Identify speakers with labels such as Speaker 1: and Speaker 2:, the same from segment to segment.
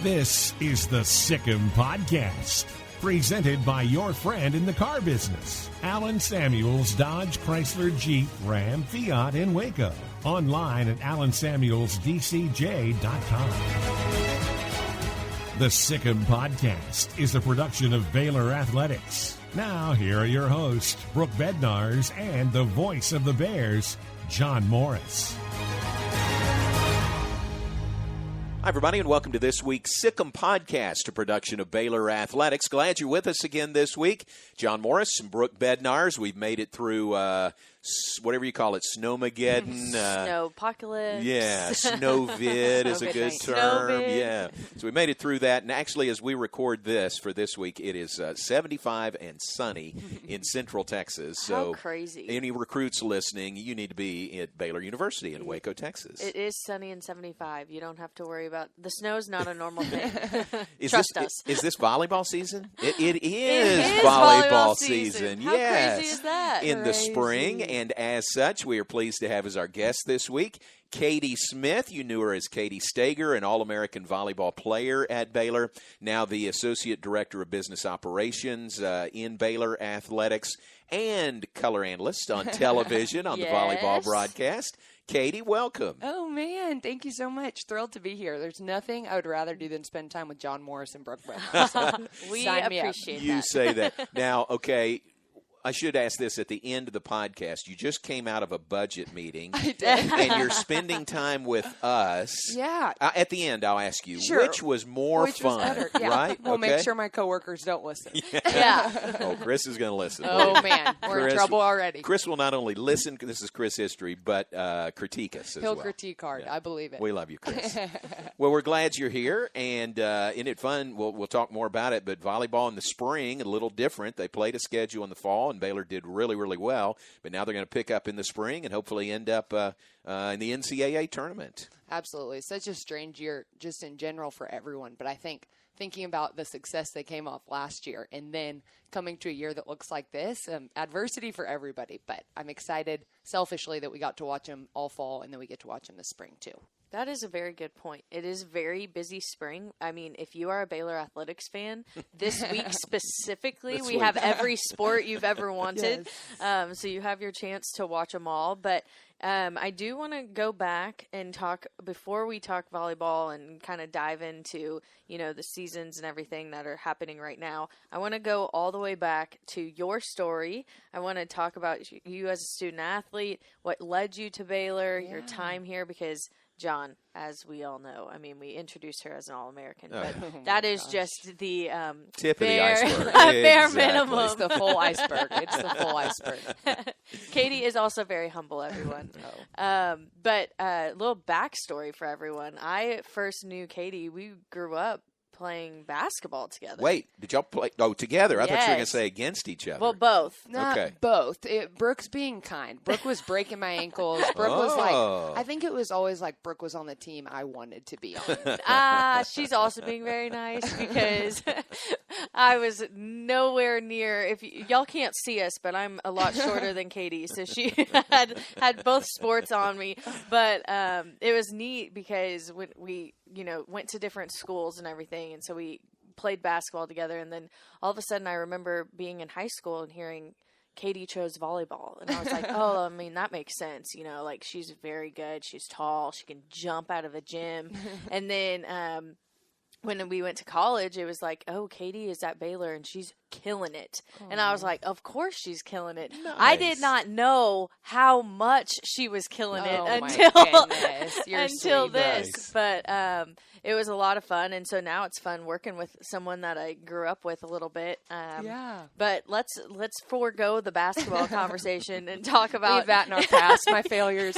Speaker 1: This is the Sikkim Podcast, presented by your friend in the car business, Alan Samuels Dodge Chrysler Jeep Ram Fiat in Waco. Online at alansamuelsdcj.com. The Sikkim Podcast is a production of Baylor Athletics. Now, here are your hosts, Brooke Bednarz and the voice of the Bears, John Morris.
Speaker 2: Hi, everybody, and welcome to this week's Sikkim Podcast, a production of Baylor Athletics. Glad you're with us again this week. John Morris and Brooke Bednarz. We've made it through whatever you call it, Snowmageddon.
Speaker 3: Snowpocalypse.
Speaker 2: Yeah, Snowvid is a good term.
Speaker 3: Snowvid.
Speaker 2: Yeah. So we made it through that. And actually, as we record this for this week, it is 75 and sunny in Central Texas. So
Speaker 3: how crazy.
Speaker 2: Any recruits listening, you need to be at Baylor University in Waco, Texas.
Speaker 3: It is sunny and 75. You don't have to worry about the snow's not a normal thing.
Speaker 2: Trust
Speaker 3: us.
Speaker 2: Is this volleyball season? It is volleyball season.
Speaker 3: How
Speaker 2: yes.
Speaker 3: crazy is that?
Speaker 2: In the spring. And as such, we are pleased to have as our guest this week Katie Smith. You knew her as Katie Stager, an All-American volleyball player at Baylor, now the Associate Director of Business Operations in Baylor Athletics and color analyst on television on the volleyball broadcast. Katie, welcome.
Speaker 4: Oh, man. Thank you so much. Thrilled to be here. There's nothing I would rather do than spend time with John Morris and Brooke Bednarz. So
Speaker 3: we appreciate that.
Speaker 2: You say that. Now, okay, I should ask this at the end of the podcast. You just came out of a budget meeting.
Speaker 4: I did.
Speaker 2: And you're spending time with us.
Speaker 4: Yeah.
Speaker 2: At the end, I'll ask you,
Speaker 4: Sure.
Speaker 2: which was more
Speaker 4: Which
Speaker 2: fun,
Speaker 4: was better. Yeah.
Speaker 2: right?
Speaker 4: We'll
Speaker 2: okay.
Speaker 4: make sure my coworkers don't listen.
Speaker 3: Yeah.
Speaker 2: Oh, Chris is going to listen.
Speaker 4: Oh, man. We're in trouble already.
Speaker 2: Chris will not only listen, this is Chris history, but critique us as
Speaker 4: He'll
Speaker 2: well.
Speaker 4: critique hard.
Speaker 2: Yeah.
Speaker 4: I believe it.
Speaker 2: We love you, Chris. Well, we're glad you're here, and isn't it fun? We'll talk more about it, but volleyball in the spring, a little different. They played a schedule in the fall, and Baylor did really well, but now they're going to pick up in the spring and hopefully end up in the NCAA tournament.
Speaker 4: Absolutely. Such a strange year just in general for everyone, but I think thinking about the success they came off last year and then coming to a year that looks like this, adversity for everybody, but I'm excited selfishly that we got to watch them all fall and then we get to watch them this spring too.
Speaker 3: That is a very good point. It is very busy spring. I mean, if you are a Baylor Athletics fan, this week specifically, we have every sport you've ever wanted.
Speaker 4: Yes.
Speaker 3: So you have your chance to watch them all. But I do want to go back and talk, before we talk volleyball and kind of dive into, the seasons and everything that are happening right now. I want to go all the way back to your story. I want to talk about you as a student athlete, what led you to Baylor, your time here, because John, as we all know, I mean, we introduced her as an All-American, but that is just the
Speaker 2: tip of the iceberg.
Speaker 3: bare minimum.
Speaker 4: It's the full iceberg. It's the full iceberg.
Speaker 3: Katie is also very humble, everyone. But a little backstory for everyone. I first knew Katie. We grew up playing basketball together.
Speaker 2: Wait, did y'all play? Oh, together? I thought you were going to
Speaker 3: Yes.
Speaker 2: say against each other.
Speaker 3: Well, both.
Speaker 4: Not
Speaker 2: Okay.
Speaker 4: both. Brooke's being kind. Brooke was breaking my ankles. Brooke was I think it was always like Brooke was on the team I wanted to be on.
Speaker 3: She's also being very nice because I was nowhere near. If y'all can't see us, but I'm a lot shorter than Katie, so she had both sports on me. But it was neat because when we went to different schools and everything, and so we played basketball together. And then all of a sudden, I remember being in high school and hearing Katie chose volleyball. And I was like, oh, I mean, that makes sense. Like she's very good. She's tall. She can jump out of a gym. And then when we went to college, it was like, oh, Katie is at Baylor and she's killing it. And I was like, of course she's killing it.
Speaker 2: Nice.
Speaker 3: I did not know how much she was killing it until this.
Speaker 2: Nice.
Speaker 3: But it was a lot of fun. And so now it's fun working with someone that I grew up with a little bit. But let's forego the basketball conversation and talk about
Speaker 4: Leave that in our past. My failures.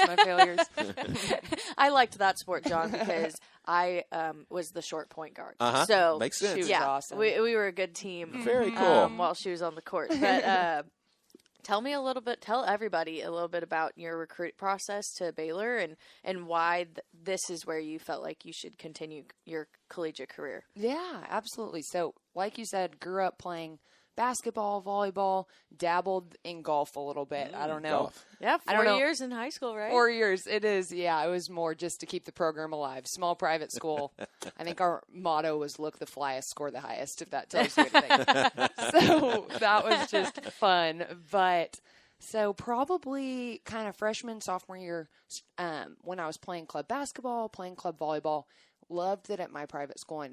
Speaker 3: I liked that sport, John, because I was the short point guard. So
Speaker 2: makes sense.
Speaker 4: She was awesome.
Speaker 3: we were a good team.
Speaker 2: Very cool.
Speaker 3: While she was on the court, but tell everybody a little bit about your recruit process to Baylor and why this is where you felt like you should continue your collegiate career.
Speaker 4: Yeah, absolutely. So, like you said, grew up playing basketball, volleyball, dabbled in golf a little bit. I don't know.
Speaker 2: Golf.
Speaker 3: Yeah,
Speaker 4: I don't
Speaker 3: 4
Speaker 4: know.
Speaker 3: years in high school, right?
Speaker 4: 4 years. It is. Yeah, it was more just to keep the program alive. Small private school. I think our motto was look the flyest, score the highest, if that tells you anything. So that was just fun. But so probably kind of freshman, sophomore year, when I was playing club basketball, playing club volleyball, loved that at my private school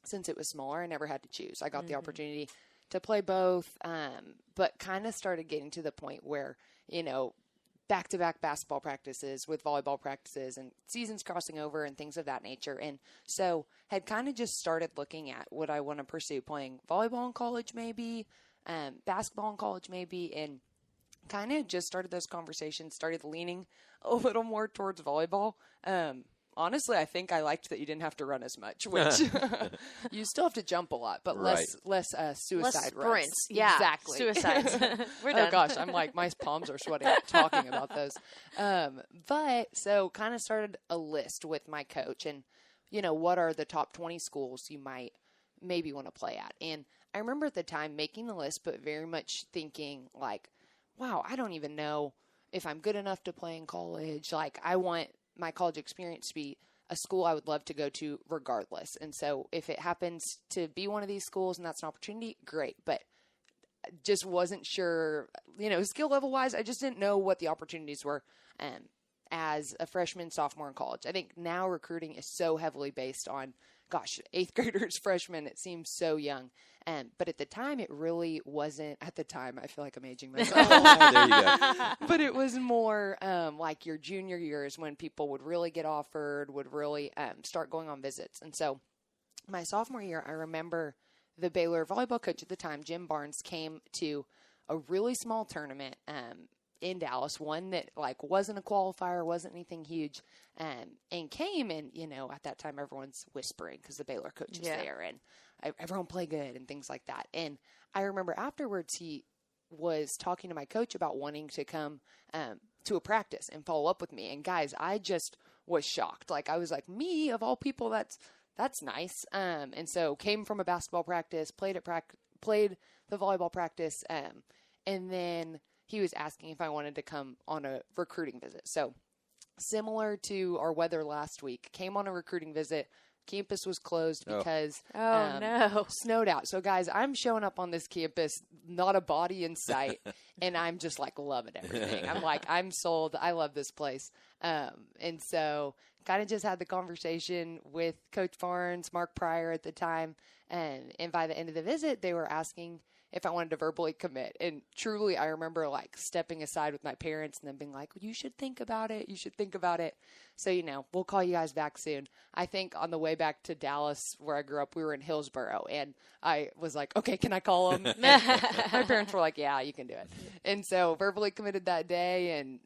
Speaker 4: since it was smaller, I never had to choose. I got the opportunity to play both, but kind of started getting to the point where, back-to-back basketball practices with volleyball practices and seasons crossing over and things of that nature. And so had kind of just started looking at would I want to pursue playing volleyball in college maybe, basketball in college maybe, and kind of just started those conversations, started leaning a little more towards volleyball. Honestly, I think I liked that you didn't have to run as much, which you still have to jump a lot, but
Speaker 2: Right.
Speaker 4: less suicide
Speaker 3: Less
Speaker 4: runs.
Speaker 3: sprints. Yeah.
Speaker 4: Exactly.
Speaker 3: Suicides. We're done.
Speaker 4: Oh gosh, I'm like, my palms are sweating talking about those. But so kind of started a list with my coach and, what are the top 20 schools you might maybe want to play at? And I remember at the time making the list, but very much thinking like, wow, I don't even know if I'm good enough to play in college. Like, I want my college experience to be a school I would love to go to regardless. And so if it happens to be one of these schools and that's an opportunity, great. But just wasn't sure, skill level wise, I just didn't know what the opportunities were as a freshman, sophomore in college. I think now recruiting is so heavily based on, 8th graders, freshmen, it seems so young. But at the time, it really wasn't. At the time, I feel like I'm aging myself.
Speaker 2: There you go.
Speaker 4: But it was more like your junior years when people would really get offered, would really start going on visits. And so my sophomore year, I remember the Baylor volleyball coach at the time, Jim Barnes, came to a really small tournament in Dallas, one that wasn't a qualifier, wasn't anything huge, and came and, at that time everyone's whispering because the Baylor coach is there and everyone play good and things like that. And I remember afterwards he was talking to my coach about wanting to come to a practice and follow up with me. And guys, I just was shocked. I was like, me of all people, that's nice. And so came from a basketball practice, played the volleyball practice, and then he was asking if I wanted to come on a recruiting visit. So similar to our weather last week, came on a recruiting visit. Campus was closed because snowed out. So guys, I'm showing up on this campus, not a body in sight, and I'm just loving everything. I'm like, I'm sold. I love this place. And so kind of just had the conversation with Coach Barnes, Mark Pryor at the time, and by the end of the visit, they were asking if I wanted to verbally commit. And truly, I remember stepping aside with my parents and then being like, you should think about it. You should think about it. So, we'll call you guys back soon. I think on the way back to Dallas, where I grew up, we were in Hillsboro. And I was like, okay, can I call them? My parents were like, yeah, you can do it. And so verbally committed that day and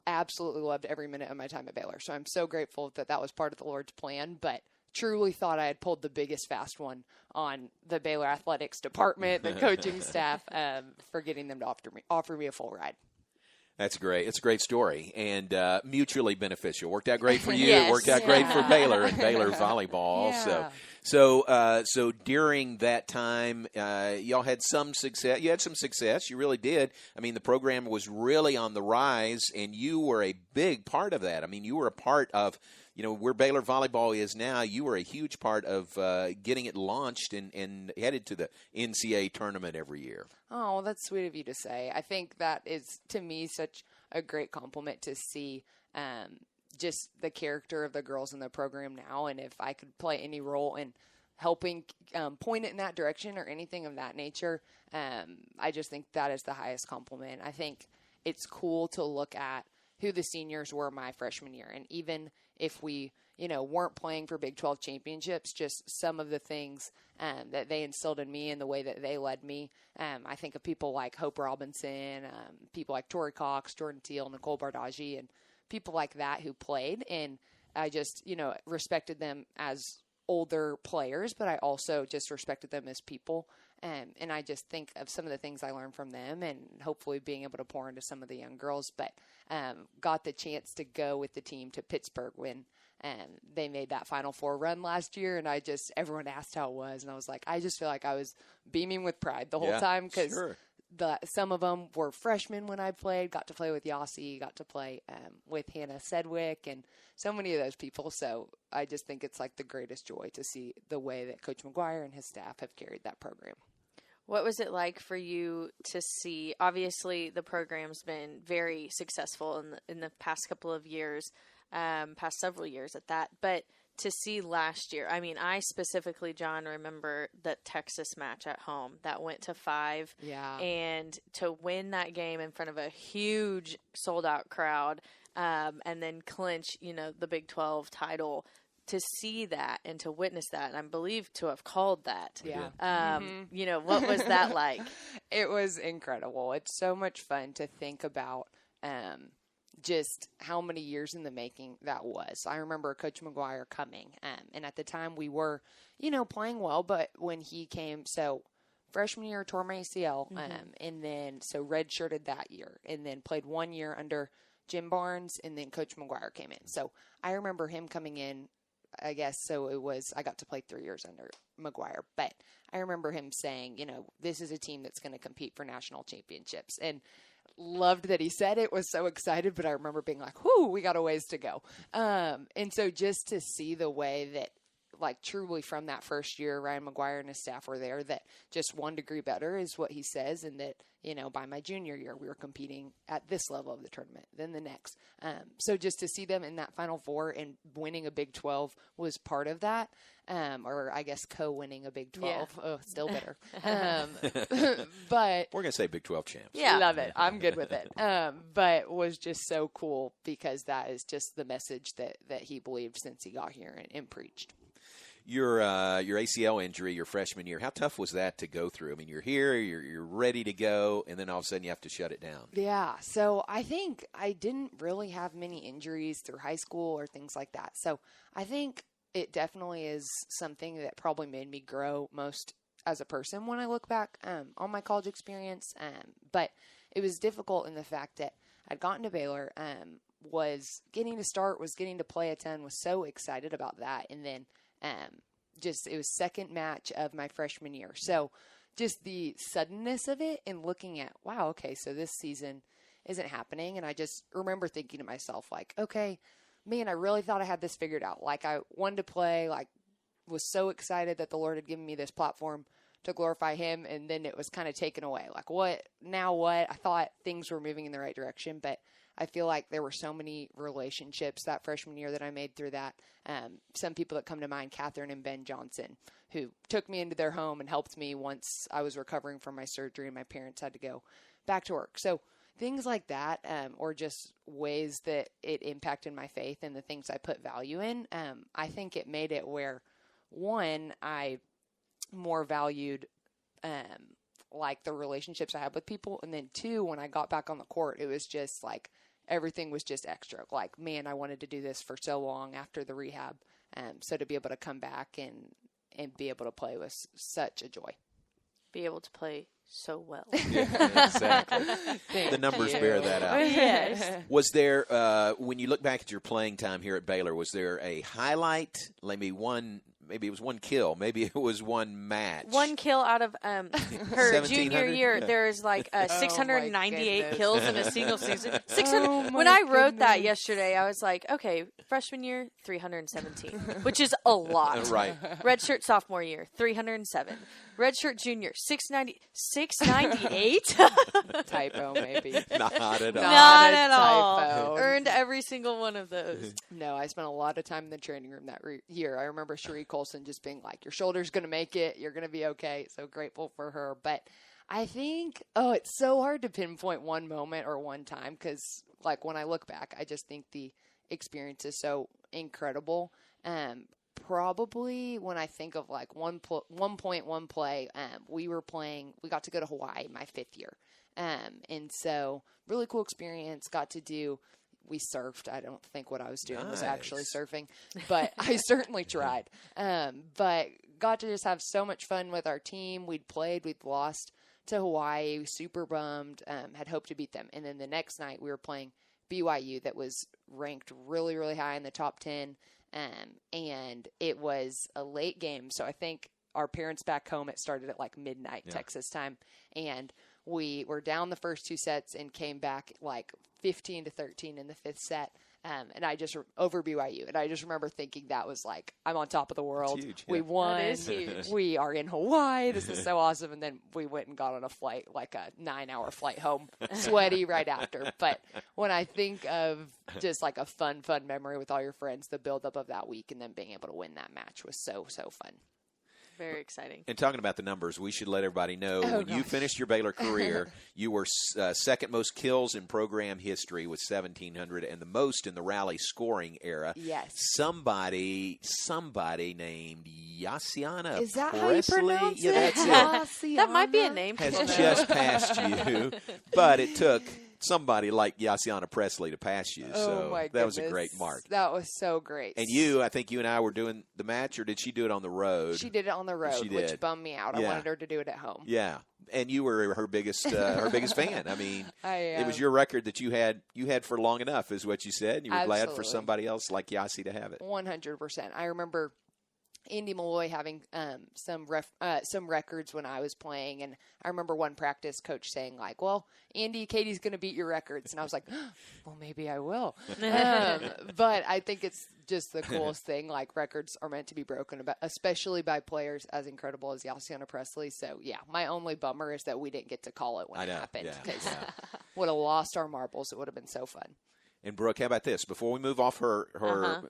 Speaker 4: absolutely loved every minute of my time at Baylor. So I'm so grateful that was part of the Lord's plan. But truly thought I had pulled the biggest fast one on the Baylor athletics department, the coaching staff, for getting them to offer me a full ride.
Speaker 2: That's great. It's a great story and mutually beneficial. Worked out great for you.
Speaker 3: Yes.
Speaker 2: It worked out great for Baylor and Baylor volleyball also. So during that time, y'all had some success. You had some success. You really did. I mean, the program was really on the rise, and you were a big part of that. I mean, you were a part of, where Baylor volleyball is now. You were a huge part of getting it launched and headed to the NCAA tournament every year.
Speaker 4: Oh, well, that's sweet of you to say. I think that is, to me, such a great compliment to see just the character of the girls in the program now. And if I could play any role in helping point it in that direction or anything of that nature, I just think that is the highest compliment. I think it's cool to look at who the seniors were my freshman year. And even if we, weren't playing for Big 12 championships, just some of the things that they instilled in me and the way that they led me. I think of people like Hope Robinson, people like Tori Cox, Jordan Teal, Nicole Bardaggi, and people like that who played. And I just, respected them as older players, but I also just respected them as people. And I just think of some of the things I learned from them and hopefully being able to pour into some of the young girls. But got the chance to go with the team to Pittsburgh when they made that Final Four run last year, and everyone asked how it was, and I was like, I just feel like I was beaming with pride the whole time because
Speaker 2: sure.
Speaker 4: some of them were freshmen when I played, got to play with Yossi, got to play with Hannah Sedgwick, and so many of those people. So I just think it's like the greatest joy to see the way that Coach McGuire and his staff have carried that program.
Speaker 3: What was it like for you to see? Obviously, the program's been very successful in the past couple of years, past several years at that. But to see last year, I mean, I specifically, John, remember the Texas match at home that went to 5.
Speaker 4: Yeah.
Speaker 3: And to win that game in front of a huge sold-out crowd, and then clinch, the Big 12 title. To see that and to witness that, and I believe to have called that.
Speaker 4: Yeah.
Speaker 3: What was that like?
Speaker 4: It was incredible. It's so much fun to think about just how many years in the making that was. I remember Coach McGuire coming, and at the time we were, playing well, but when he came, so freshman year tore my ACL, and then so redshirted that year, and then played 1 year under Jim Barnes, and then Coach McGuire came in. So I remember him coming in, I guess, so I got to play 3 years under McGuire, but I remember him saying, this is a team that's going to compete for national championships, and loved that he said it, was so excited, but I remember being like, whoo, we got a ways to go. And so just to see the way that, like, truly from that first year, Ryan McGuire and his staff were there, that just 1 degree better is what he says, and that, by my junior year, we were competing at this level of the tournament, then the next. So just to see them in that Final Four and winning a Big 12 was part of that, or I guess co-winning a Big 12. Yeah. Oh, still better. But
Speaker 2: we're going to say Big 12 champs.
Speaker 4: Yeah. Love it. I'm good with it. But was just so cool because that is just the message that he believed since he got here and preached.
Speaker 2: Your ACL injury your freshman year, how tough was that to go through? I mean, you're here, you're ready to go, and then all of a sudden you have to shut it down.
Speaker 4: Yeah, so I think I didn't really have many injuries through high school or things like that. So I think it definitely is something that probably made me grow most as a person when I look back on my college experience. But it was difficult in the fact that I'd gotten to Baylor, was getting to start, was getting to play a ton, was so excited about that, and then it was second match of my freshman year. So just the suddenness of it and looking at, wow, okay, so this season isn't happening. And I just remember thinking to myself, like, okay, man, I really thought I had this figured out. Like, I wanted to play, like, was so excited that the Lord had given me this platform to glorify him. And then it was kind of taken away. Like, what? Now what? I thought things were moving in the right direction, but I feel like there were so many relationships that freshman year that I made through that. Some people that come to mind, Catherine and Ben Johnson, who took me into their home and helped me once I was recovering from my surgery and my parents had to go back to work. So things like that, or just ways that it impacted my faith and the things I put value in, I think it made it where, one, I more valued like the relationships I had with people. And then 2, when I got back on the court, it was just like everything was just extra. Like, man, I wanted to do this for so long after the rehab. So to be able to come back and be able to play was such a joy.
Speaker 3: Be able to play so well.
Speaker 2: Yeah, exactly. The numbers bear that out.
Speaker 3: Yes.
Speaker 2: Was there, when you look back at your playing time here at Baylor, was there a highlight, maybe it was one kill, maybe it was one match?
Speaker 3: One kill out of her junior year. There's like 698 kills in a single season. 600. When I wrote that yesterday, I was like, okay, freshman year, 317, which is a lot.
Speaker 2: Right.
Speaker 3: Redshirt sophomore year, 307. Redshirt junior, 698.
Speaker 4: Typo, maybe.
Speaker 2: Not at all.
Speaker 3: Not at all. Earned every single one of those.
Speaker 4: No, I spent a lot of time in the training room that year. I remember Cherie Colson just being like, your shoulder's going to make it. You're going to be okay. So grateful for her. But I think, it's so hard to pinpoint one moment or one time because, like, when I look back, I just think the experience is so incredible. Probably when I think of like one play, we got to go to Hawaii my 5th year. And so really cool experience, we surfed. I don't think what I was doing was actually surfing, but I certainly tried. But got to just have so much fun with our team. We'd lost to Hawaii, super bummed, had hoped to beat them. And then the next night we were playing BYU that was ranked really, really high in the top 10. And it was a late game. So I think our parents back home, it started at like midnight Texas time. And we were down the first 2 sets and came back like 15-13 in the 5th set. And I just over BYU. And I just remember thinking that was like, I'm on top of the world.
Speaker 2: Huge,
Speaker 4: We won.
Speaker 3: That is huge.
Speaker 4: We are in Hawaii. This is so awesome. And then we went and got on a flight, like a 9-hour flight home, sweaty right after. But when I think of just like a fun memory with all your friends, the buildup of that week and then being able to win that match was so fun.
Speaker 3: Very exciting.
Speaker 2: And talking about the numbers, we should let everybody know when you finished your Baylor career, you were second most kills in program history with 1,700 and the most in the rally scoring era.
Speaker 4: Yes.
Speaker 2: Somebody named Yassiana
Speaker 4: Is that
Speaker 2: Presley.
Speaker 4: how you pronounce
Speaker 2: Yeah,
Speaker 4: it?
Speaker 2: that's it.
Speaker 3: That might be a name.
Speaker 2: Has just passed you, but it took somebody like Yassiana Presley to pass you. So
Speaker 4: Oh my
Speaker 2: that was a
Speaker 4: goodness.
Speaker 2: great mark.
Speaker 4: That was so great.
Speaker 2: And I think you and I were doing the match, or did she do it on the road?
Speaker 4: She did it on the road,
Speaker 2: She
Speaker 4: which
Speaker 2: did.
Speaker 4: bummed me out. I
Speaker 2: Yeah.
Speaker 4: wanted her to do it at home.
Speaker 2: Yeah, and you were her biggest fan. I mean, it was
Speaker 4: I
Speaker 2: your record that you had for long enough, is what you said. And you were glad for
Speaker 4: Absolutely.
Speaker 2: somebody else like Yassi to have it.
Speaker 4: 100%. I remember Andy Malloy having some records when I was playing, and I remember one practice coach saying like, "Well, Andy, Katie's going to beat your records," and I was like, "Well, maybe I will." But I think it's just the coolest thing. Like records are meant to be broken, especially by players as incredible as Yassiana Presley. So yeah, my only bummer is that we didn't get to call it when it happened, because would have lost our marbles. It would have been so fun.
Speaker 2: And Brooke, how about this? Before we move off her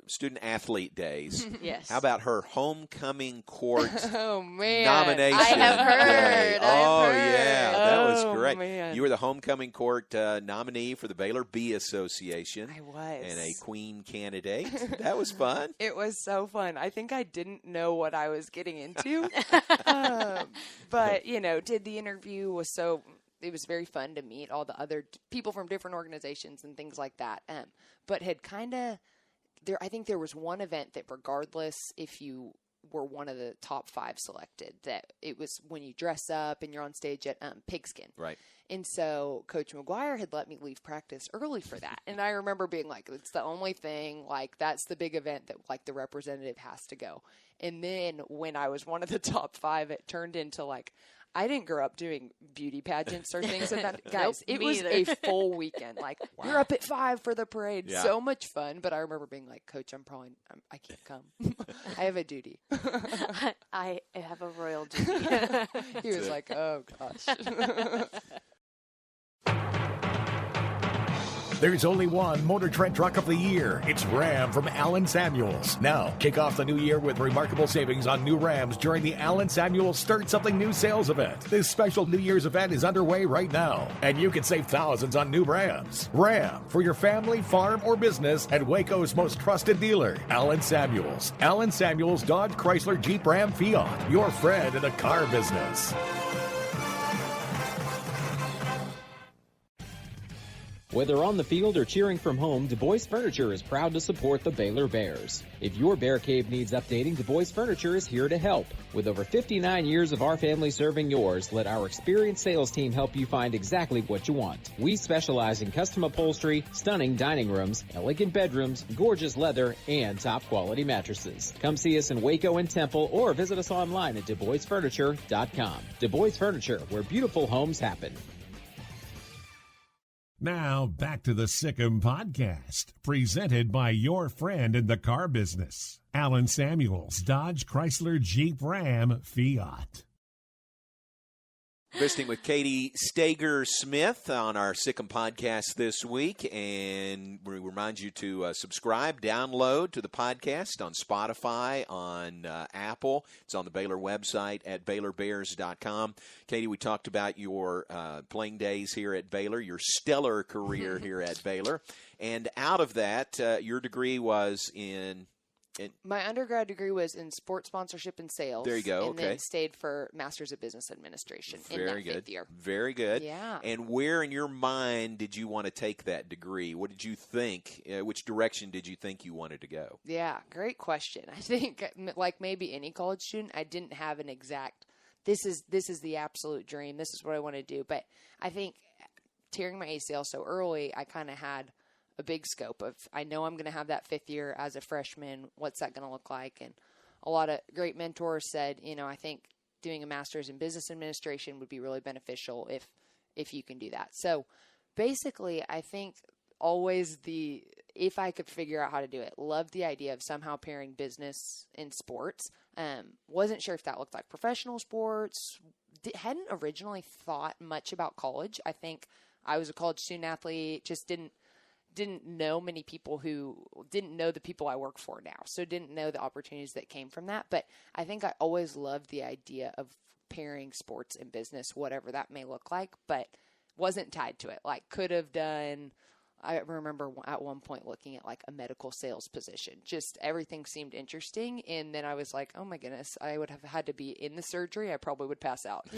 Speaker 2: student athlete days,
Speaker 3: Yes.
Speaker 2: how about her homecoming court
Speaker 4: Oh man,
Speaker 2: nomination?
Speaker 3: I have heard.
Speaker 2: day?
Speaker 3: I've heard.
Speaker 2: Yeah, that was
Speaker 4: Oh,
Speaker 2: great.
Speaker 4: man.
Speaker 2: You were the homecoming court nominee for the Baylor Bee Association.
Speaker 4: I was.
Speaker 2: And a queen candidate. That was fun.
Speaker 4: It was so fun. I think I didn't know what I was getting into. But, did the interview it was very fun to meet all the other people from different organizations and things like that. But had I think there was one event that regardless if you were one of the top 5 selected, that it was when you dress up and you're on stage at Pigskin.
Speaker 2: Right.
Speaker 4: And so Coach McGuire had let me leave practice early for that. And I remember being like, it's the only thing, like, that's the big event that, like, the representative has to go. And then when I was one of the top 5, it turned into, like, I didn't grow up doing beauty pageants or things like that. Guys, it was a full weekend. Like, you're up at 5 for the parade.
Speaker 2: Yeah.
Speaker 4: So much fun. But I remember being like, Coach, I can't come. I have a duty.
Speaker 3: I have a royal duty.
Speaker 4: He was like, oh, gosh.
Speaker 1: There's only one Motor Trend Truck of the Year. It's Ram from Allen Samuels. Now, kick off the new year with remarkable savings on new Rams during the Allen Samuels Start Something New sales event. This special New Year's event is underway right now, and you can save thousands on new Rams. Ram, for your family, farm, or business, and Waco's most trusted dealer, Allen Samuels. Allen Samuels Dodge, Chrysler, Jeep, Ram, Fiat. Your friend in the car business.
Speaker 5: Whether on the field or cheering from home, Du Bois Furniture is proud to support the Baylor Bears. If your bear cave needs updating, Du Bois Furniture is here to help. With over 59 years of our family serving yours, let our experienced sales team help you find exactly what you want. We specialize in custom upholstery, stunning dining rooms, elegant bedrooms, gorgeous leather, and top quality mattresses. Come see us in Waco and Temple or visit us online at DuBoisFurniture.com. Du Bois Furniture, where beautiful homes happen.
Speaker 1: Now, back to the Sikkim Podcast, presented by your friend in the car business, Allen Samuels, Dodge, Chrysler, Jeep, Ram, Fiat.
Speaker 2: Visiting with Katie Stager-Smith on our Sikkim Podcast this week, and we remind you to subscribe, download to the podcast on Spotify, on Apple. It's on the Baylor website at BaylorBears.com. Katie, we talked about your playing days here at Baylor, your stellar career here at Baylor, and out of that, your degree was in...
Speaker 4: My undergrad degree was in sports sponsorship and sales.
Speaker 2: There you go.
Speaker 4: And then stayed for Masters of Business Administration in that 5th year.
Speaker 2: Very good.
Speaker 4: Yeah.
Speaker 2: And where in your mind did you want to take that degree? What did you think? Which direction did you think you wanted to go?
Speaker 4: Yeah, great question. I think, like maybe any college student, I didn't have an exact, this is the absolute dream. This is what I want to do. But I think tearing my ACL so early, I kind of had a big scope of, I know I'm going to have that 5th year as a freshman. What's that going to look like? And a lot of great mentors said, I think doing a master's in business administration would be really beneficial if you can do that. So basically, I think always if I could figure out how to do it, loved the idea of somehow pairing business and sports. Wasn't sure if that looked like professional sports. Hadn't originally thought much about college. I think I was a college student athlete, just didn't know many people who didn't know the people I work for now. So didn't know the opportunities that came from that. But I think I always loved the idea of pairing sports and business, whatever that may look like, but wasn't tied to it. Like could have done, I remember at one point looking at like a medical sales position, just everything seemed interesting. And then I was like, oh my goodness, I would have had to be in the surgery. I probably would pass out.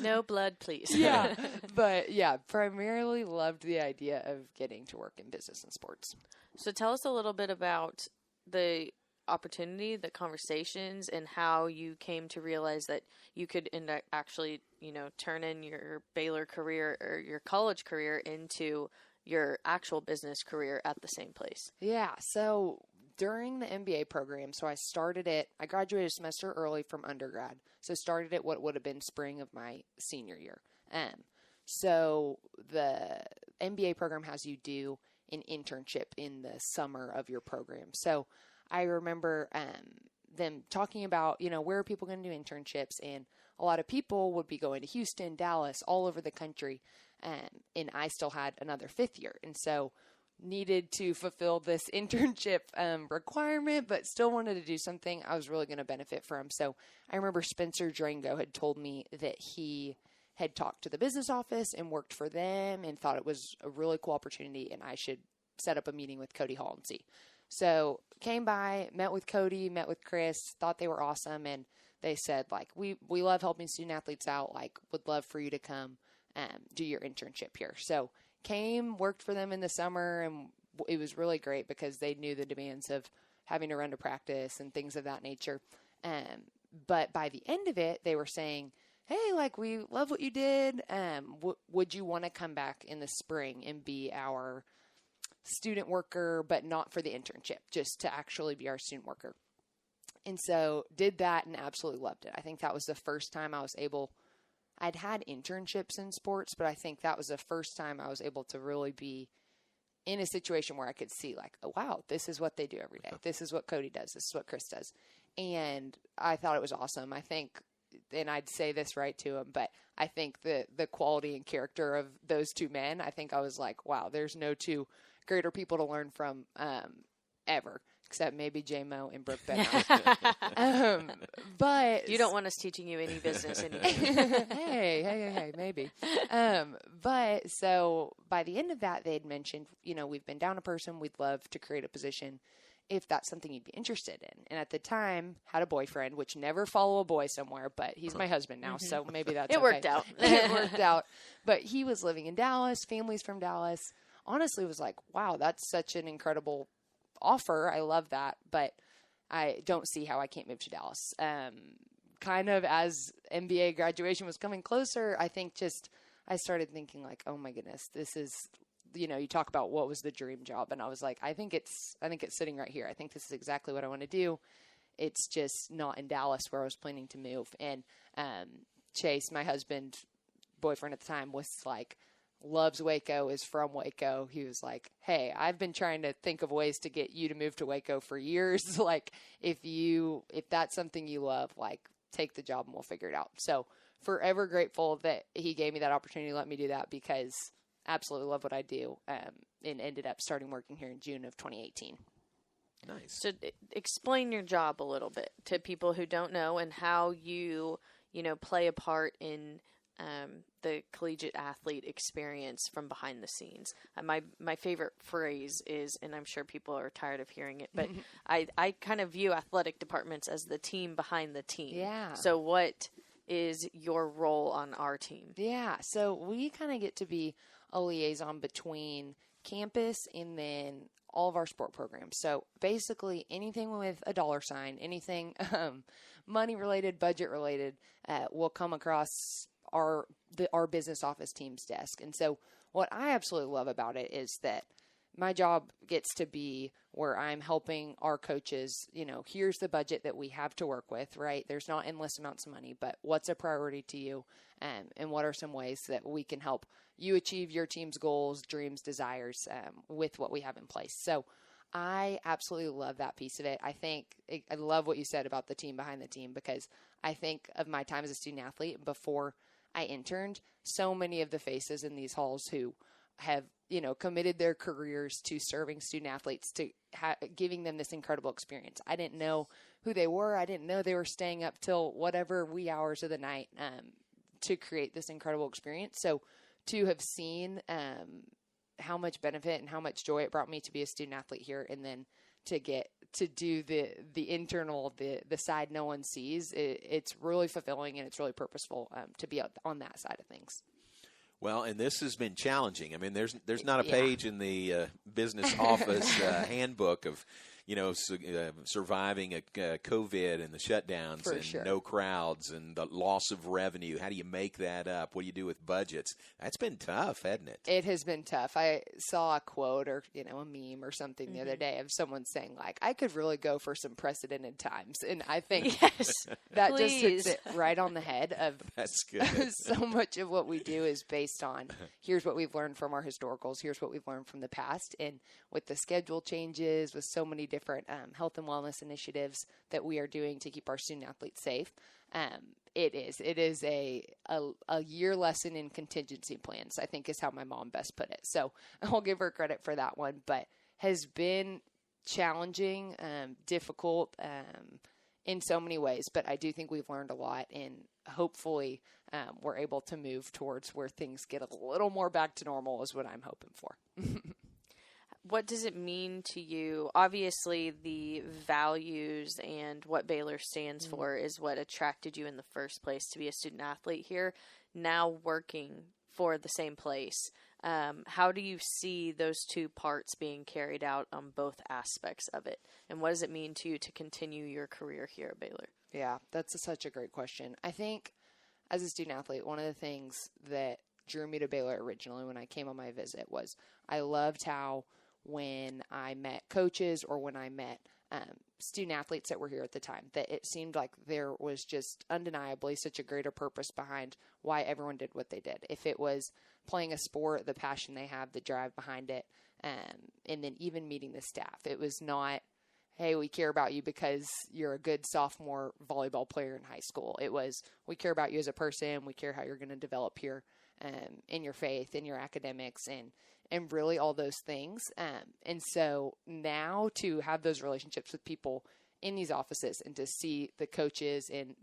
Speaker 3: No blood, please.
Speaker 4: Yeah. But yeah, primarily loved the idea of getting to work in business and sports.
Speaker 3: So tell us a little bit about the opportunity, the conversations, and how you came to realize that you could actually, turn in your Baylor career or your college career into your actual business career at the same place.
Speaker 4: Yeah. So during the MBA program, I graduated a semester early from undergrad. So started at what would have been spring of my senior year. So the MBA program has you do an internship in the summer of your program. So I remember them talking about, where are people going to do internships? And a lot of people would be going to Houston, Dallas, all over the country. And I still had another 5th year. And so needed to fulfill this internship requirement, but still wanted to do something I was really going to benefit from. So I remember Spencer Drango had told me that he had talked to the business office and worked for them and thought it was a really cool opportunity and I should set up a meeting with Cody Hall and see. So came by, met with Cody, met with Chris, thought they were awesome. And they said, like, we love helping student athletes out, like, would love for you to come do your internship here. So came, worked for them in the summer, and it was really great because they knew the demands of having to run to practice and things of that nature. But by the end of it, they were saying, hey, like, we love what you did. Would you want to come back in the spring and be our student worker, but not for the internship, just to actually be our student worker? And so did that and absolutely loved it. I think that was the first time I'd had internships in sports, but I think that was the first time I was able to really be in a situation where I could see, like, oh, wow, this is what they do every day. This is what Cody does. This is what Chris does. And I thought it was awesome. I think, and I'd say this right to him, but I think the quality and character of those two men, I think I was like, wow, there's no two greater people to learn from ever, except maybe J-Mo and Brooke Bednarz. But
Speaker 3: you don't want us teaching you any business anyway.
Speaker 4: hey, maybe. But so by the end of that, they'd mentioned, we've been down a person. We'd love to create a position if that's something you'd be interested in. And at the time, had a boyfriend, which never follow a boy somewhere, but he's my husband now, so maybe that's
Speaker 3: It worked out.
Speaker 4: It worked out. But he was living in Dallas, family's from Dallas. Honestly, was like, wow, that's such an incredible offer. I love that, but I don't see how I can't move to Dallas. Kind of as MBA graduation was coming closer, I think I started thinking like, oh my goodness, this is, you talk about what was the dream job. And I was like, I think it's sitting right here. I think this is exactly what I want to do. It's just not in Dallas where I was planning to move. And Chase, my boyfriend at the time, was like, loves Waco, is from Waco. He was like, hey, I've been trying to think of ways to get you to move to Waco for years. Like, if that's something you love, like, take the job and we'll figure it out. So forever grateful that he gave me that opportunity to let me do that, because absolutely love what I do, and ended up starting working here in June of 2018.
Speaker 2: Nice.
Speaker 3: So explain your job a little bit to people who don't know, and how you play a part in the collegiate athlete experience from behind the scenes. My favorite phrase is, and I'm sure people are tired of hearing it, but I kind of view athletic departments as the team behind the team.
Speaker 4: Yeah.
Speaker 3: So what is your role on our team?
Speaker 4: Yeah. So we kind of get to be a liaison between campus and then all of our sport programs. So basically anything with a dollar sign, anything money related, budget related, will come across our business office team's desk. And so what I absolutely love about it is that my job gets to be where I'm helping our coaches, here's the budget that we have to work with, right? There's not endless amounts of money, but what's a priority to you? And what are some ways that we can help you achieve your team's goals, dreams, desires with what we have in place? So I absolutely love that piece of it. I love what you said about the team behind the team, because I think of my time as a student athlete before I interned, so many of the faces in these halls who have, committed their careers to serving student athletes, to giving them this incredible experience. I didn't know who they were. I didn't know they were staying up till whatever wee hours of the night to create this incredible experience. So to have seen how much benefit and how much joy it brought me to be a student athlete here, and then to get to do the internal, the side no one sees, it's really fulfilling, and it's really purposeful to be on that side of things.
Speaker 2: Well, and this has been challenging. I mean, there's not a page in the business office handbook of, surviving a COVID and the shutdowns no crowds and the loss of revenue. How do you make that up? What do you do with budgets? That's been tough, hasn't it?
Speaker 4: It has been tough. I saw a quote or, a meme or something the other day of someone saying, like, I could really go for some precedented times. And I think that just hits it right on the head of
Speaker 2: That's good.
Speaker 4: So much of what we do is based on, here's what we've learned from our historicals, here's what we've learned from the past. And with the schedule changes, with so many different health and wellness initiatives that we are doing to keep our student athletes safe, it is a year lesson in contingency plans, I think is how my mom best put it. So I'll give her credit for that one, but has been challenging, difficult in so many ways. But I do think we've learned a lot, and hopefully we're able to move towards where things get a little more back to normal is what I'm hoping for.
Speaker 3: What does it mean to you? Obviously, the values and what Baylor stands for is what attracted you in the first place to be a student athlete here. Now working for the same place, how do you see those two parts being carried out on both aspects of it? And what does it mean to you to continue your career here at Baylor?
Speaker 4: Yeah, that's such a great question. I think as a student athlete, one of the things that drew me to Baylor originally when I came on my visit was I loved how when I met coaches or when I met student athletes that were here at the time, that it seemed like there was just undeniably such a greater purpose behind why everyone did what they did. If it was playing a sport, the passion they have, the drive behind it, and then even meeting the staff. It was not, hey, we care about you because you're a good sophomore volleyball player in high school. It was, we care about you as a person. We care how you're going to develop here in your faith, in your academics, and really all those things. And so now to have those relationships with people in these offices and to see the coaches and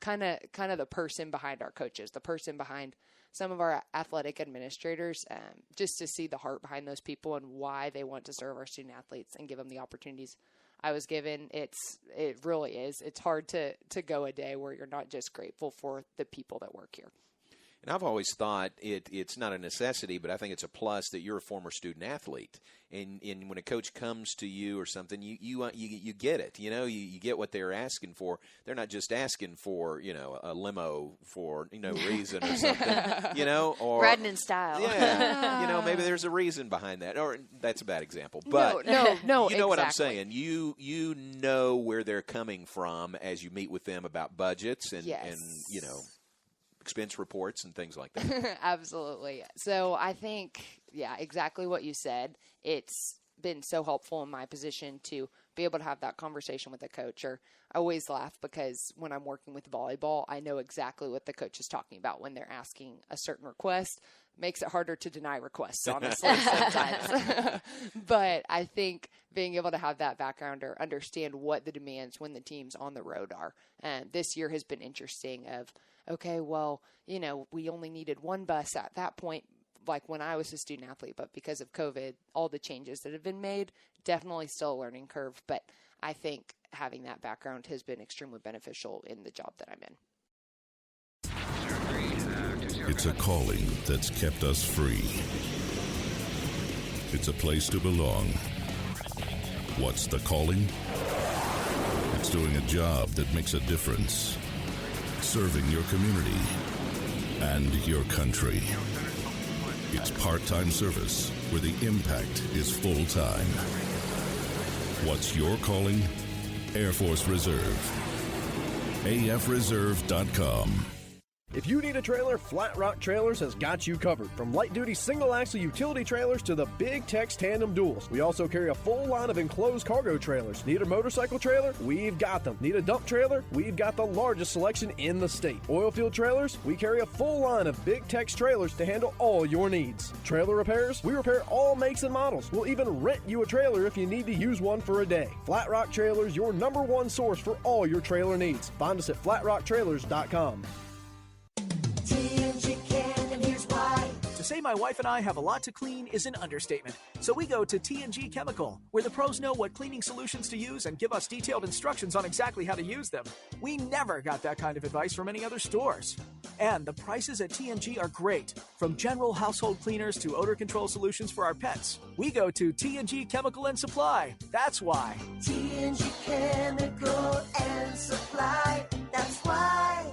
Speaker 4: kind of the person behind our coaches, the person behind some of our athletic administrators, just to see the heart behind those people and why they want to serve our student athletes and give them the opportunities I was given. It really is. It's hard to go a day where you're not just grateful for the people that work here.
Speaker 2: And I've always thought it's not a necessity, but I think it's a plus that you're a former student athlete. And when a coach comes to you or something, you get it. You get what they're asking for. They're not just asking for, a limo for no reason or something, or
Speaker 3: riding in style.
Speaker 2: Yeah, maybe there's a reason behind that. Or that's a bad example, but
Speaker 4: no,
Speaker 2: you know
Speaker 4: exactly.
Speaker 2: what I'm saying. You know where they're coming from as you meet with them about budgets and expense reports and things like that.
Speaker 4: Absolutely. So I think, exactly what you said. It's been so helpful in my position to be able to have that conversation with a coach. Or I always laugh because when I'm working with volleyball, I know exactly what the coach is talking about when they're asking a certain request. Makes it harder to deny requests, honestly, sometimes. But I think being able to have that background or understand what the demands when the team's on the road are. This year has been interesting of, okay, well, we only needed one bus at that point, like when I was a student athlete, but because of COVID, all the changes that have been made, definitely still a learning curve. But I think having that background has been extremely beneficial in the job that I'm in.
Speaker 6: It's a calling that's kept us free. It's a place to belong. What's the calling? It's doing a job that makes a difference. Serving your community and your country. It's part-time service where the impact is full-time. What's your calling? Air Force Reserve. AFReserve.com.
Speaker 7: If you need a trailer, Flat Rock Trailers has got you covered. From light-duty single-axle utility trailers to the Big Tex tandem duals. We also carry a full line of enclosed cargo trailers. Need a motorcycle trailer? We've got them. Need a dump trailer? We've got the largest selection in the state. Oilfield trailers? We carry a full line of Big Tex trailers to handle all your needs. Trailer repairs? We repair all makes and models. We'll even rent you a trailer if you need to use one for a day. Flat Rock Trailers, your #1 source for all your trailer needs. Find us at flatrocktrailers.com.
Speaker 8: TNG can, and here's why.
Speaker 9: To say my wife and I have a lot to clean is an understatement. So we go to TNG Chemical, where the pros know what cleaning solutions to use and give us detailed instructions on exactly how to use them. We never got that kind of advice from any other stores. And the prices at TNG are great. From general household cleaners to odor control solutions for our pets. We go to TNG Chemical and Supply. That's why.
Speaker 8: TNG Chemical and Supply. That's why.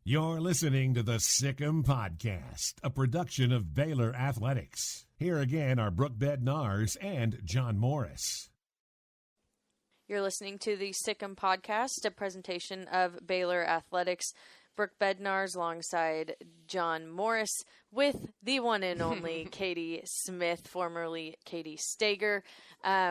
Speaker 1: You're listening to the Sick'em Podcast, a production of Baylor Athletics. Here again are Brooke Bednarz and John Morris.
Speaker 3: You're listening to the Sick'em Podcast, a presentation of Baylor Athletics. Brooke Bednarz alongside John Morris with the one and only Katie Smith, formerly Katie Stager.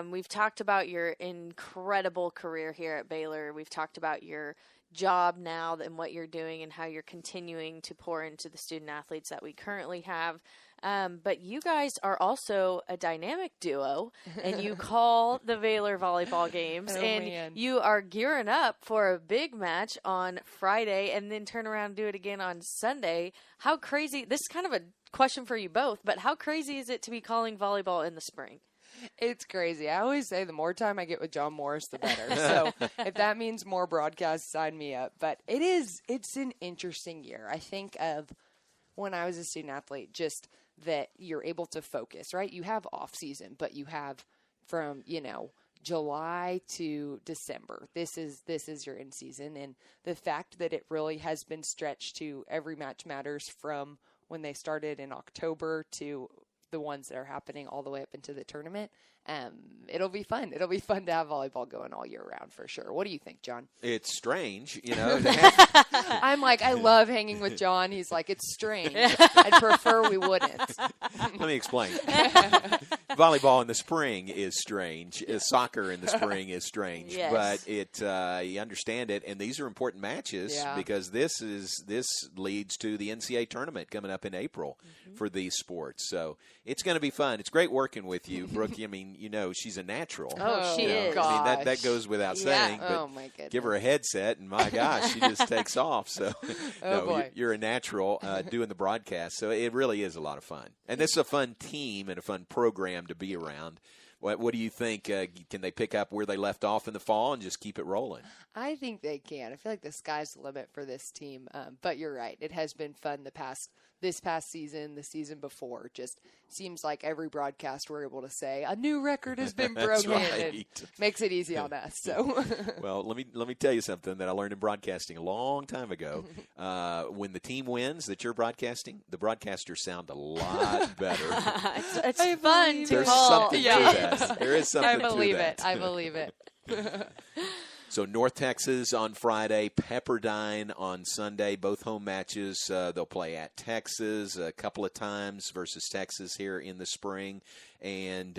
Speaker 3: We've talked about your incredible career here at Baylor. We've talked about your job now and what you're doing and how you're continuing to pour into the student athletes that we currently have. But you guys are also a dynamic duo, and you call the Baylor volleyball games, you are gearing up for a big match on Friday and then turn around and do it again on Sunday. How crazy, this is kind of a question for you both, but how crazy is it to be calling volleyball in the spring?
Speaker 4: It's crazy. I always say the more time I get with John Morris, the better. So if that means more broadcasts, sign me up. But it's an interesting year. I think of when I was a student athlete, just that you're able to focus, right? You have off season, but you have from, July to December. This is your in season. And the fact that it really has been stretched to every match matters from when they started in October to the ones that are happening all the way up into the tournament. It'll be fun. It'll be fun to have volleyball going all year round for sure. What do you think, John?
Speaker 2: It's strange,
Speaker 4: I'm like, I love hanging with John. He's like, it's strange. I'd prefer we wouldn't.
Speaker 2: Let me explain. Volleyball in the spring is strange. Soccer in the spring is strange.
Speaker 3: Yes.
Speaker 2: But you understand it, and these are important matches because this leads to the NCAA tournament coming up in April for these sports. So it's going to be fun. It's great working with you, Brooke. I mean, she's a natural.
Speaker 3: Oh, she is.
Speaker 2: I mean, that goes without saying. But
Speaker 4: oh, my goodness.
Speaker 2: Give her a headset, and my gosh, she just takes off. So
Speaker 4: boy.
Speaker 2: You're a natural doing the broadcast. So it really is a lot of fun. And this is a fun team and a fun program to be around. What do you think? Can they pick up where they left off in the fall and just keep it rolling?
Speaker 4: I think they can. I feel like the sky's the limit for this team. But you're right. It has been fun this past season, the season before. Just seems like every broadcast we're able to say a new record has been broken.
Speaker 2: Right.
Speaker 4: It makes it easy on us. So,
Speaker 2: well, let me tell you something that I learned in broadcasting a long time ago. When the team wins that you're broadcasting, the broadcasters sound a lot better.
Speaker 3: it's fun to
Speaker 2: There's
Speaker 3: call.
Speaker 2: something to that. There is something to that.
Speaker 4: I believe it.
Speaker 2: So North Texas on Friday, Pepperdine on Sunday, both home matches. They'll play at Texas a couple of times versus Texas here in the spring. And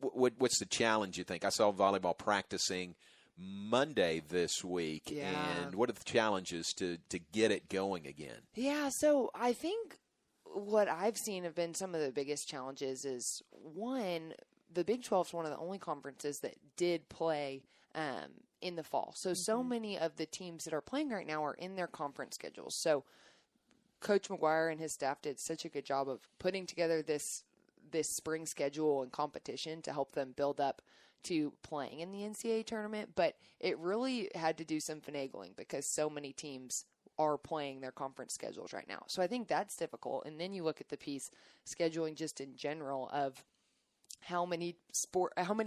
Speaker 2: what's the challenge, you think? I saw volleyball practicing Monday this week.
Speaker 4: Yeah.
Speaker 2: And what are the challenges to get it going again?
Speaker 4: Yeah, so I think what I've seen have been some of the biggest challenges is, one, the Big 12 is one of the only conferences that did play in the fall. So many of the teams that are playing right now are in their conference schedules. So Coach McGuire and his staff did such a good job of putting together this spring schedule and competition to help them build up to playing in the NCAA tournament. But it really had to do some finagling because so many teams are playing their conference schedules right now. So I think that's difficult. And then you look at the piece scheduling just in general of how many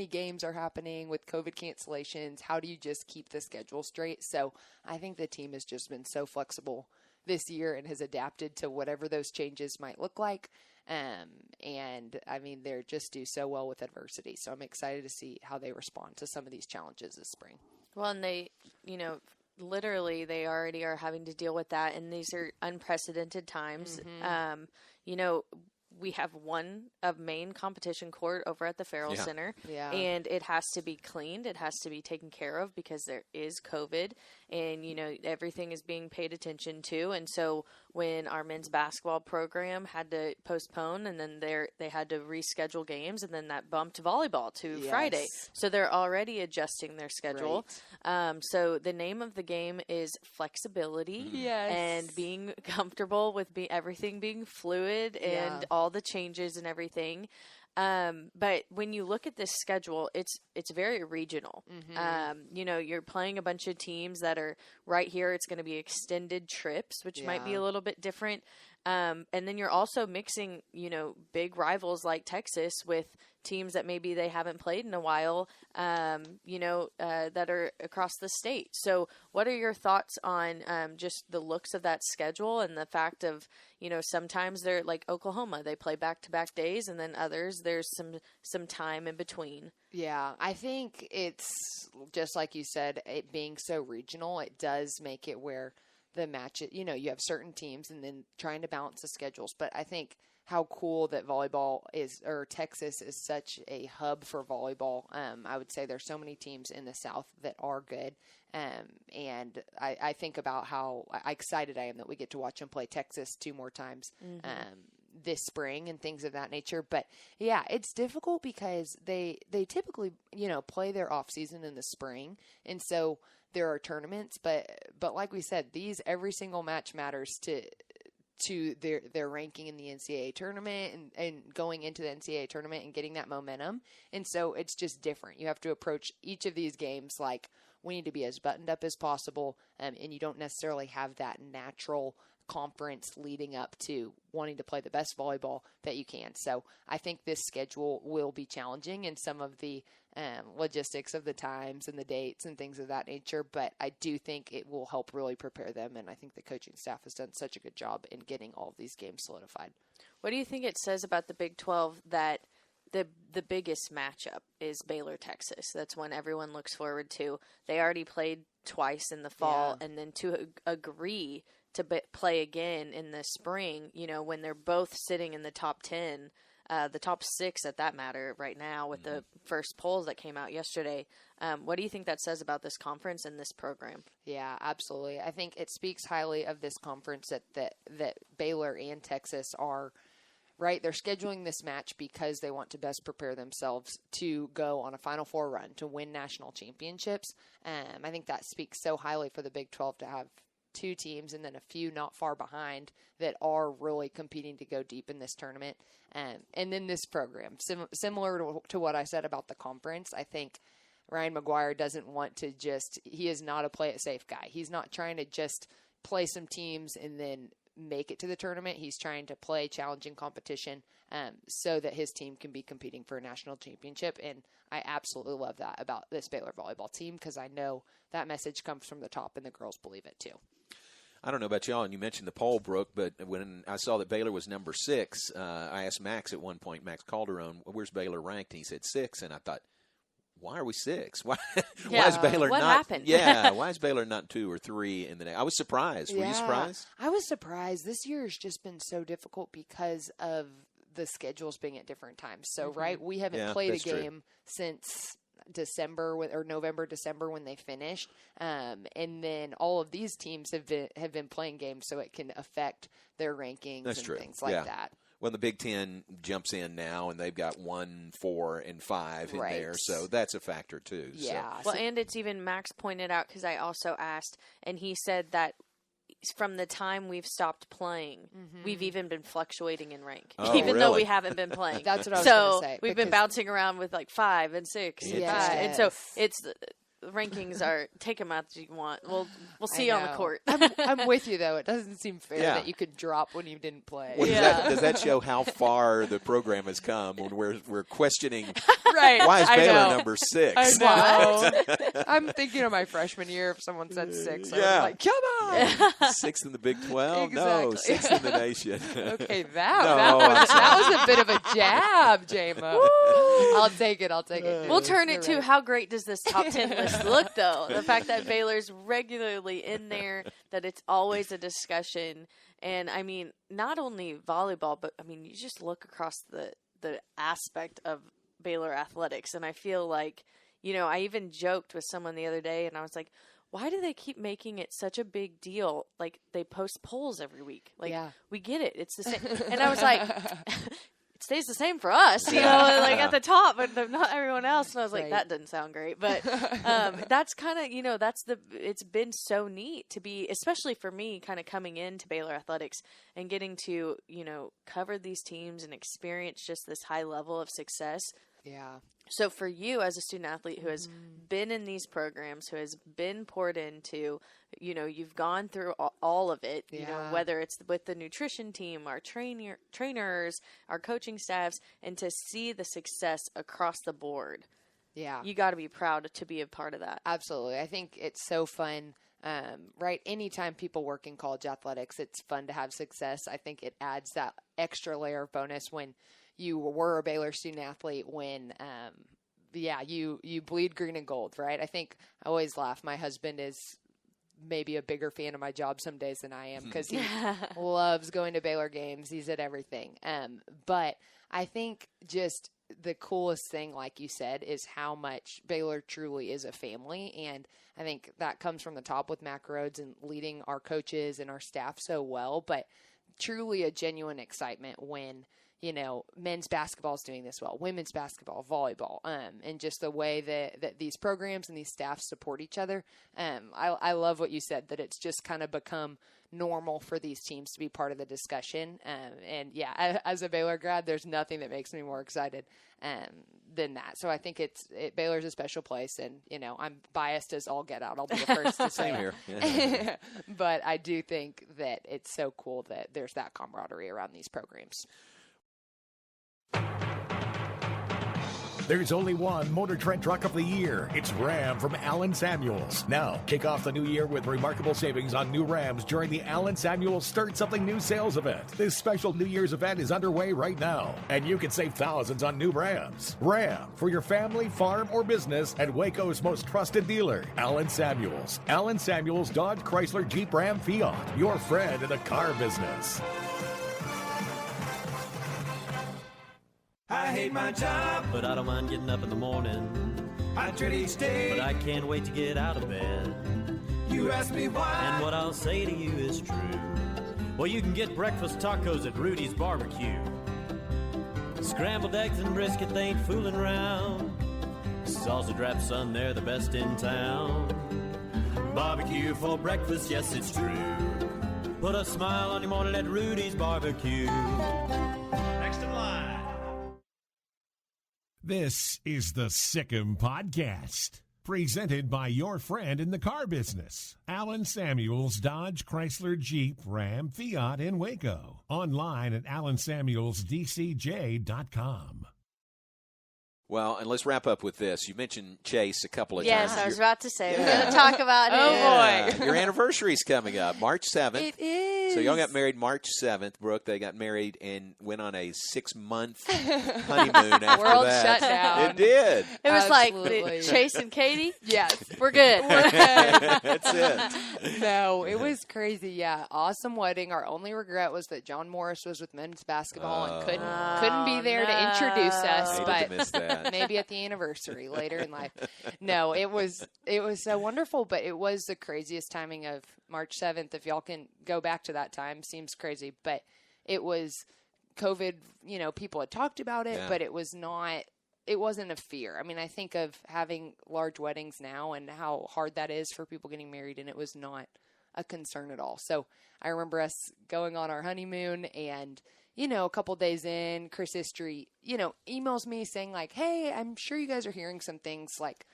Speaker 4: games are happening with COVID cancellations. How do you just keep the schedule straight? So I think the team has just been so flexible this year and has adapted to whatever those changes might look like. And I mean, they're just do so well with adversity. So I'm excited to see how they respond to some of these challenges this spring.
Speaker 3: Well, and they, literally they already are having to deal with that. And these are unprecedented times. We have one of main competition court over at the Farrell Center, and it has to be cleaned. It has to be taken care of because there is COVID, and, everything is being paid attention to. And so when our men's basketball program had to postpone, and then they had to reschedule games, and then that bumped volleyball to Friday. So they're already adjusting their schedule. Right. So the name of the game is flexibility and being comfortable with everything being fluid and all the changes and everything. But when you look at this schedule, it's very regional. You're playing a bunch of teams that are right here. It's going to be extended trips, which might be a little bit different. And then you're also mixing, big rivals like Texas with teams that maybe they haven't played in a while, that are across the state. So what are your thoughts on just the looks of that schedule and the fact of, sometimes they're like Oklahoma, they play back-to-back days, and then others, there's some time in between.
Speaker 4: Yeah, I think it's just like you said, it being so regional, it does make it where the match, you have certain teams and then trying to balance the schedules. But I think how cool that Texas is such a hub for volleyball. I would say there's so many teams in the South that are good. And I think about how excited I am that we get to watch them play Texas 2 more times this spring and things of that nature. But yeah, it's difficult because they typically, play their off season in the spring. And so there are tournaments, but like we said, every single match matters to their ranking in the NCAA tournament and going into the NCAA tournament and getting that momentum. And so it's just different. You have to approach each of these games like we need to be as buttoned up as possible, and you don't necessarily have that natural conference leading up to wanting to play the best volleyball that you can. So I think this schedule will be challenging in some of the logistics of the times and the dates and things of that nature, but I do think it will help really prepare them, and I think the coaching staff has done such a good job in getting all of these games solidified.
Speaker 3: What do you think it says about the Big 12 that the biggest matchup is Baylor, Texas? That's one everyone looks forward to. They already played twice in the fall, and then to agree to play again in the spring, when they're both sitting in the top 10, the top 6 at that matter right now with the first polls that came out yesterday. What do you think that says about this conference and this program?
Speaker 4: Yeah, absolutely. I think it speaks highly of this conference that Baylor and Texas are right. They're scheduling this match because they want to best prepare themselves to go on a Final Four run, to win national championships. I think that speaks so highly for the Big 12 to have 2 teams and then a few not far behind that are really competing to go deep in this tournament. And then this program, similar to what I said about the conference, I think Ryan McGuire doesn't want to he is not a play it safe guy. He's not trying to just play some teams and then make it to the tournament. He's trying to play challenging competition so that his team can be competing for a national championship. And I absolutely love that about this Baylor volleyball team because I know that message comes from the top and the girls believe it too.
Speaker 2: I don't know about y'all, and you mentioned the poll, Brooke, but when I saw that Baylor was number 6, I asked Max at one point, Max Calderon, where's Baylor ranked? And he said 6, and I thought, why are we 6? Why is Baylor
Speaker 3: what
Speaker 2: not?
Speaker 3: Happened?
Speaker 2: Yeah, why is Baylor not 2 or 3 in the next? I was surprised. Were you surprised?
Speaker 4: I was surprised. This year has just been so difficult because of the schedules being at different times. So, right, we haven't played a game since December or November, December when they finished, and then all of these teams have been playing games, so it can affect their rankings things like that.
Speaker 2: Well, the Big Ten jumps in now, and they've got 1, 4, and 5 in there, so that's a factor too.
Speaker 4: Yeah.
Speaker 2: So.
Speaker 3: Well, and it's even Max pointed out because I also asked, and he said that from the time we've stopped playing, we've even been fluctuating in rank, even though we haven't been playing.
Speaker 4: That's what I was going to say.
Speaker 3: We've been bouncing around with like 5 and 6 and 5. And so it's rankings are take them out as you want. We'll see you on the court.
Speaker 4: I'm with you though. It doesn't seem fair
Speaker 2: Yeah.
Speaker 4: that you could drop when you didn't play.
Speaker 2: Well, does that show how far the program has come when we're questioning
Speaker 4: Right.
Speaker 2: why is
Speaker 4: I
Speaker 2: Baylor
Speaker 4: know.
Speaker 2: number 6?
Speaker 4: I know. I'm thinking of my freshman year. If someone said 6, I was like, come on.
Speaker 2: 6th in the Big 12? No,
Speaker 4: Exactly.
Speaker 2: 6th in the nation.
Speaker 4: Okay,
Speaker 2: No,
Speaker 4: that was a bit of a jab, J-Mo. I'll take it.
Speaker 3: We'll turn it to
Speaker 4: You're right.
Speaker 3: how great does this top 10 list look, though? The fact that Baylor's regularly in there, that it's always a discussion. And, I mean, not only volleyball, but, I mean, you just look across the aspect of Baylor athletics. And I feel like, I even joked with someone the other day, and I was like, why do they keep making it such a big deal? Like, they post polls every week. Like, we get it. It's the same. And I was like, it stays the same for us, like at the top, but not everyone else. And I was like, that doesn't sound great. But that's kind of, it's been so neat to be, especially for me, kind of coming into Baylor athletics and getting to, cover these teams and experience just this high level of success.
Speaker 4: Yeah.
Speaker 3: So for you as a student athlete who has been in these programs, who has been poured into, you've gone through all of it, whether it's with the nutrition team, our trainers, our coaching staffs, and to see the success across the board.
Speaker 4: Yeah.
Speaker 3: You got to be proud to be a part of that.
Speaker 4: Absolutely. I think it's so fun, right? Anytime people work in college athletics, it's fun to have success. I think it adds that extra layer of bonus when you were a Baylor student athlete, when, you bleed green and gold, right? I think I always laugh. My husband is maybe a bigger fan of my job some days than I am because he loves going to Baylor games. He's at everything. But I think just the coolest thing, like you said, is how much Baylor truly is a family. And I think that comes from the top with Mac Rhodes and leading our coaches and our staff so well, but truly a genuine excitement when men's basketball is doing this well, women's basketball, volleyball, and just the way that these programs and these staffs support each other. I love what you said, that it's just kind of become normal for these teams to be part of the discussion. As a Baylor grad, there's nothing that makes me more excited than that. So I think Baylor's a special place, and I'm biased as all get out. I'll be the first to say
Speaker 2: Same here.
Speaker 4: Yeah. But I do think that it's so cool that there's that camaraderie around these programs.
Speaker 10: There's only one Motor Trend Truck of the Year. It's Ram from Allen Samuels. Now, kick off the new year with remarkable savings on new Rams during the Allen Samuels Start Something New sales event. This special New Year's event is underway right now, and you can save thousands on new Rams. Ram, for your family, farm, or business, and Waco's most trusted dealer, Allen Samuels. Allen Samuels Dodge, Chrysler, Jeep, Ram, Fiat. Your friend in the car business.
Speaker 11: I hate my job,
Speaker 12: but I don't mind getting up in the morning.
Speaker 11: I dread each day,
Speaker 12: but I can't wait to get out of bed.
Speaker 11: You ask me why,
Speaker 12: and what I'll say to you is true. Well, you can get breakfast tacos at Rudy's Barbecue. Scrambled eggs and brisket, they ain't fooling around. Salsa drap, son, they're the best in town. Barbecue for breakfast, yes, it's true. Put a smile on your morning at Rudy's Barbecue.
Speaker 11: Next in line.
Speaker 1: This is the Sick'em Podcast, presented by your friend in the car business, Allen Samuels Dodge, Chrysler, Jeep, Ram, Fiat in Waco. Online at allensamuelsdcj.com.
Speaker 2: Well, and let's wrap up with this. You mentioned Chase a couple of
Speaker 3: yes,
Speaker 2: times.
Speaker 3: I was about to say, we're going to talk about him.
Speaker 4: Oh, boy.
Speaker 2: Your anniversary's coming up, March 7th.
Speaker 4: It is.
Speaker 2: So y'all got married March 7th, Brooke. They got married and went on a 6-month honeymoon after
Speaker 4: World
Speaker 2: that.
Speaker 4: shut down.
Speaker 2: It did.
Speaker 3: It was
Speaker 4: Absolutely.
Speaker 3: like Chase and Katie.
Speaker 4: Yes.
Speaker 3: We're good.
Speaker 2: That's it.
Speaker 4: No, it was crazy. Yeah. Awesome wedding. Our only regret was that John Morris was with men's basketball and couldn't be there to introduce us,
Speaker 2: Hated
Speaker 4: but
Speaker 2: to miss that.
Speaker 4: maybe at the anniversary later in life. No, it was so wonderful, but it was the craziest timing of March 7th. If y'all can go back to that time, seems crazy, but it was COVID, people had talked about it, but it wasn't a fear. I mean, I think of having large weddings now and how hard that is for people getting married, and it was not a concern at all. So I remember us going on our honeymoon, and a couple days in, Chris Istry, emails me saying like, hey, I'm sure you guys are hearing some things like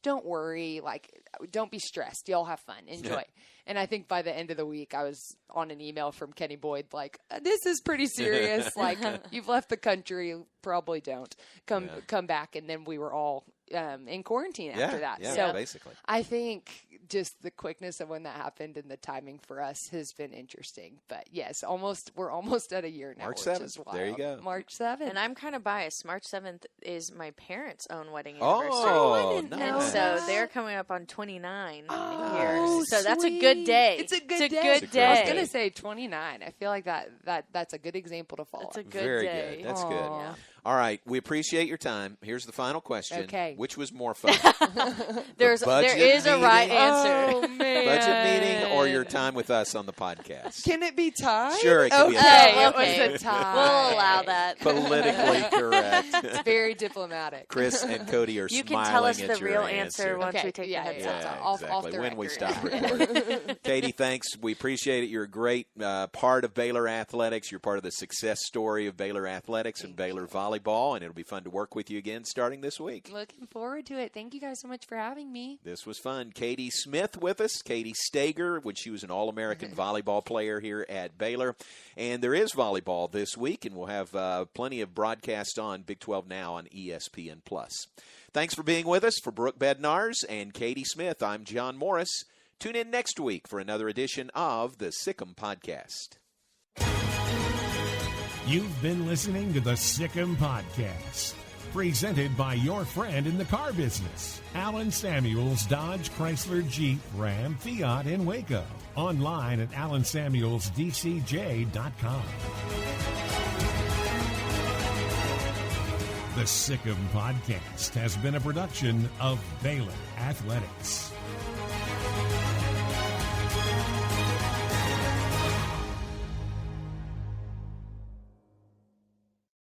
Speaker 4: don't worry, like, don't be stressed. Y'all have fun. Enjoy. And I think by the end of the week, I was on an email from Kenny Boyd, like, this is pretty serious. Like, you've left the country. Probably don't. Come back. And then we were all in quarantine after that.
Speaker 2: Yeah,
Speaker 4: so
Speaker 2: basically.
Speaker 4: I think just the quickness of when that happened and the timing for us has been interesting. But yes, we're almost at a year now.
Speaker 2: March
Speaker 4: which
Speaker 2: 7th.
Speaker 4: Is wild.
Speaker 2: There you go.
Speaker 4: March 7th.
Speaker 3: And I'm kind of biased. March 7th is my parents' own wedding
Speaker 2: Oh,
Speaker 3: anniversary.
Speaker 2: nice.
Speaker 3: And so they're coming up on 29 years. So
Speaker 4: sweet.
Speaker 3: that's a good day.
Speaker 4: It's a good
Speaker 3: It's a
Speaker 4: day.
Speaker 3: good day.
Speaker 4: I was going to say 29. I feel like that's a good example to follow.
Speaker 3: It's a good
Speaker 2: Very
Speaker 3: day.
Speaker 2: good. That's good.
Speaker 3: Yeah.
Speaker 2: All right. We appreciate your time. Here's the final question.
Speaker 4: Okay.
Speaker 2: Which was more fun?
Speaker 3: There is a right
Speaker 2: meeting?
Speaker 3: answer.
Speaker 4: Oh, man.
Speaker 2: Budget meeting or your time with us on the podcast?
Speaker 4: Can it be tied?
Speaker 2: Sure, it can be a
Speaker 4: Okay,
Speaker 2: tie.
Speaker 4: it was a tie.
Speaker 3: We'll allow that.
Speaker 2: Politically correct.
Speaker 4: It's very diplomatic.
Speaker 2: Chris and Cody are
Speaker 3: You
Speaker 2: smiling
Speaker 3: can tell us
Speaker 2: at
Speaker 3: the
Speaker 2: your
Speaker 3: real answer once
Speaker 4: Okay,
Speaker 3: we take
Speaker 4: yeah,
Speaker 3: the headsets
Speaker 2: Yeah,
Speaker 3: off.
Speaker 2: exactly.
Speaker 4: the
Speaker 2: When we
Speaker 4: record.
Speaker 2: stop recording. Katie, thanks. We appreciate it. You're a great part of Baylor athletics. You're part of the success story of Baylor athletics and Baylor volleyball, and it'll be fun to work with you again starting this week.
Speaker 4: Looking forward to it. Thank you guys so much for having me.
Speaker 2: This was fun. Katie Smith with us. Katie Stager, when she was an All-American volleyball player here at Baylor. And there is volleyball this week, and we'll have plenty of broadcasts on Big 12 Now on ESPN+. Thanks for being with us. For Brooke Bednarz and Katie Smith, I'm John Morris. Tune in next week for another edition of the Sikkim Podcast.
Speaker 1: You've been listening to the Sikkim Podcast, presented by your friend in the car business, Alan Samuels Dodge Chrysler Jeep Ram Fiat in Waco. Online at alansamuelsdcj.com. The Sikkim Podcast has been a production of Baylor Athletics.